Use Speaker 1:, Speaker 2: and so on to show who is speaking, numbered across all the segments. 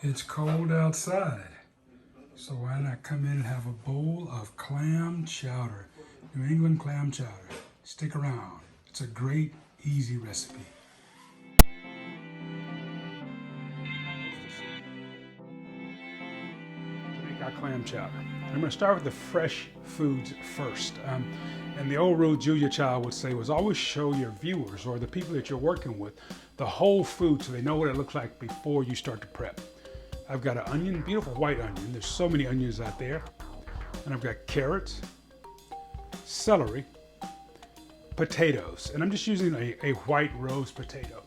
Speaker 1: It's cold outside, so why not come in and have a bowl of clam chowder, New England clam chowder. Stick around. It's a great, easy recipe. To make our clam chowder, I'm going to start with the fresh foods first. And the old rule Julia Child would say was always show your viewers or the people that you're working with the whole food so they know what it looks like before you start to prep. I've got an onion, beautiful white onion. There's so many onions out there. And I've got carrots, celery, potatoes. And I'm just using a white rose potato.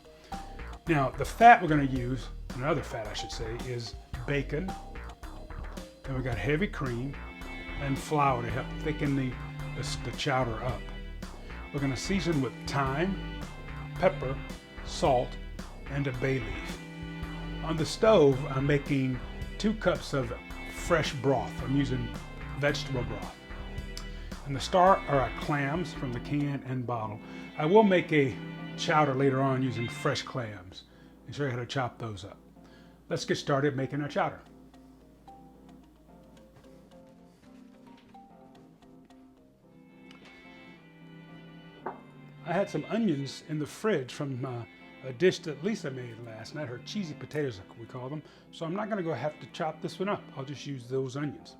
Speaker 1: Now, the fat we're going to use, another fat I should say, is bacon. And we've got heavy cream and flour to help thicken the chowder up. We're going to season with thyme, pepper, salt, and a bay leaf. On the stove, I'm making 2 cups of fresh broth. I'm using vegetable broth. And the star are our clams from the can and bottle. I will make a chowder later on using fresh clams and show you how to chop those up. Let's get started making our chowder. I had some onions in the fridge from a dish that Lisa made last night, her cheesy potatoes, we call them. So I'm not going to have to chop this one up. I'll just use those onions.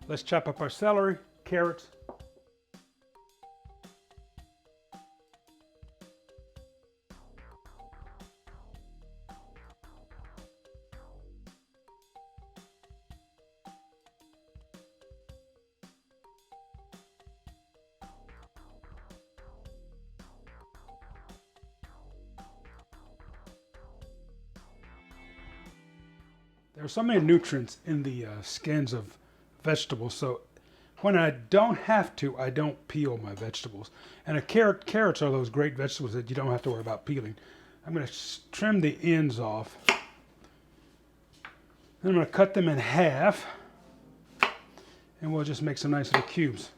Speaker 1: Let's chop up our celery, carrots. There are so many nutrients in the skins of vegetables, so when I don't have to, I don't peel my vegetables. And carrots are those great vegetables that you don't have to worry about peeling. I'm going to trim the ends off. Then I'm going to cut them in half, and we'll just make some nice little cubes.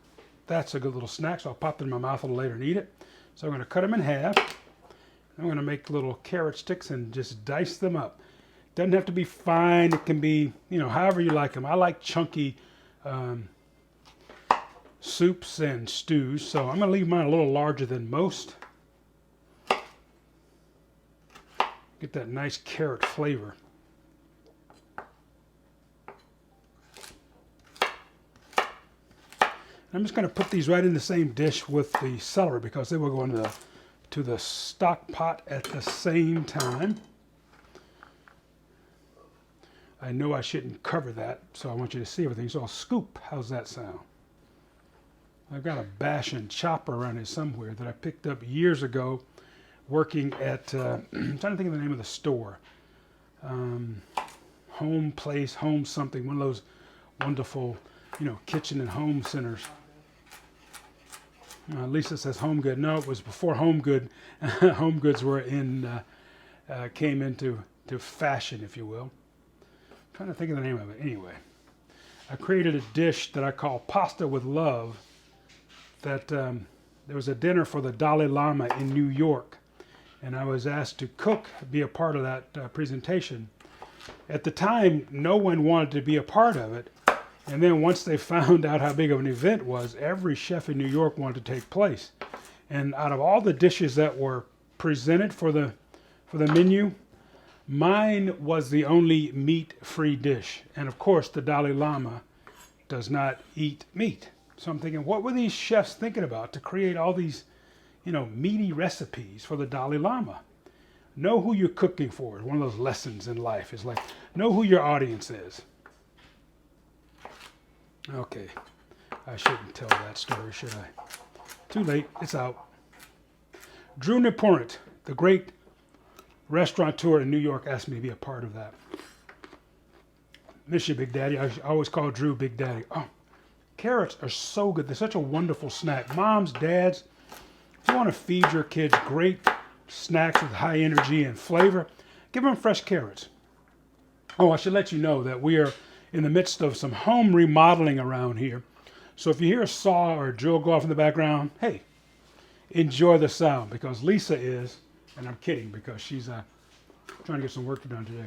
Speaker 1: That's a good little snack, so I'll pop them in my mouth a little later and eat it. So I'm going to cut them in half. I'm going to make little carrot sticks and just dice them up. Doesn't have to be fine. It can be, however you like them. I like chunky soups and stews, so I'm going to leave mine a little larger than most. Get that nice carrot flavor. I'm just going to put these right in the same dish with the celery because they will go into the stock pot at the same time. I know I shouldn't cover that, so I want you to see everything. So I'll scoop. How's that sound? I've got a bash and chopper around here somewhere that I picked up years ago working at, I'm trying to think of the name of the store. Home Place, Home something, one of those wonderful, kitchen and home centers. Lisa says Home Good. No, it was before Home Good. Home Goods were came into fashion, if you will. I'm trying to think of the name of it. Anyway, I created a dish that I call Pasta with Love. That there was a dinner for the Dalai Lama in New York, and I was asked to cook, be a part of that presentation. At the time, no one wanted to be a part of it, and then once they found out how big of an event it was, every chef in New York wanted to take place. And out of all the dishes that were presented for the menu, mine was the only meat-free dish. And of course, the Dalai Lama does not eat meat. So I'm thinking, what were these chefs thinking about to create all these, meaty recipes for the Dalai Lama? Know who you're cooking for. One of those lessons in life is like, know who your audience is. Okay, I shouldn't tell that story, should I? Too late, it's out. Drew Neporent, the great restaurateur in New York, asked me to be a part of that. Miss you, Big Daddy. I always call Drew Big Daddy. Oh, carrots are so good. They're such a wonderful snack. Moms, dads, if you want to feed your kids great snacks with high energy and flavor, give them fresh carrots. Oh, I should let you know that we are in the midst of some home remodeling around here. So if you hear a saw or a drill go off in the background, hey, enjoy the sound because Lisa is, and I'm kidding because she's trying to get some work done today.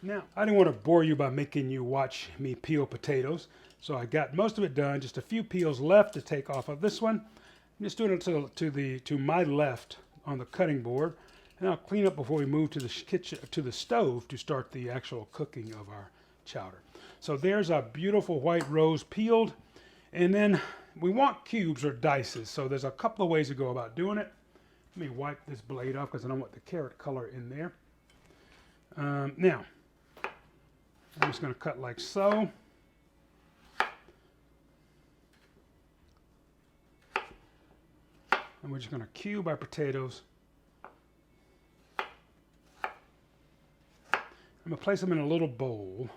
Speaker 1: Now, I didn't want to bore you by making you watch me peel potatoes, so I got most of it done. Just a few peels left to take off of this one. I'm just doing it to my left on the cutting board, and I'll clean up before we move to the kitchen to the stove to start the actual cooking of our chowder. So there's our beautiful white rose peeled, and then we want cubes or dices. So there's a couple of ways to go about doing it. Let me wipe this blade off because I don't want the carrot color in there. Now, I'm just going to cut like so. And we're just going to cube our potatoes. I'm going to place them in a little bowl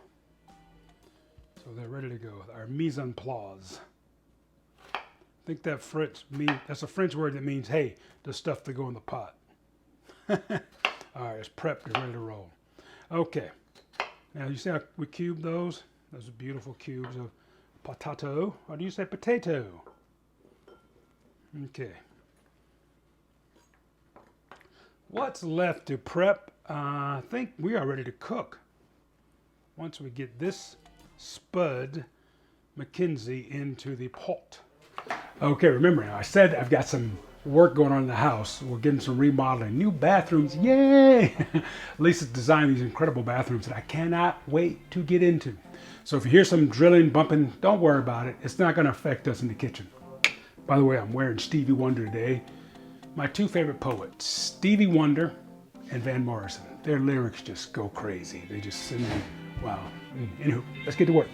Speaker 1: so they're ready to go. Our mise en place. I think that's a French word that means, hey, the stuff to go in the pot. All right, it's prepped and ready to roll. Okay, now you see how we cubed those? Those are beautiful cubes of potato. Or do you say potato? Okay. What's left to prep? I think we are ready to cook. Once we get this Spud McKenzie into the pot. Okay, remember now, I said I've got some work going on in the house. We're getting some remodeling. New bathrooms, yay! Lisa's designed these incredible bathrooms that I cannot wait to get into. So if you hear some drilling, bumping, don't worry about it. It's not going to affect us in the kitchen. By the way, I'm wearing Stevie Wonder today. My two favorite poets, Stevie Wonder and Van Morrison. Their lyrics just go crazy. They just send me, wow. Anywho, let's get to work.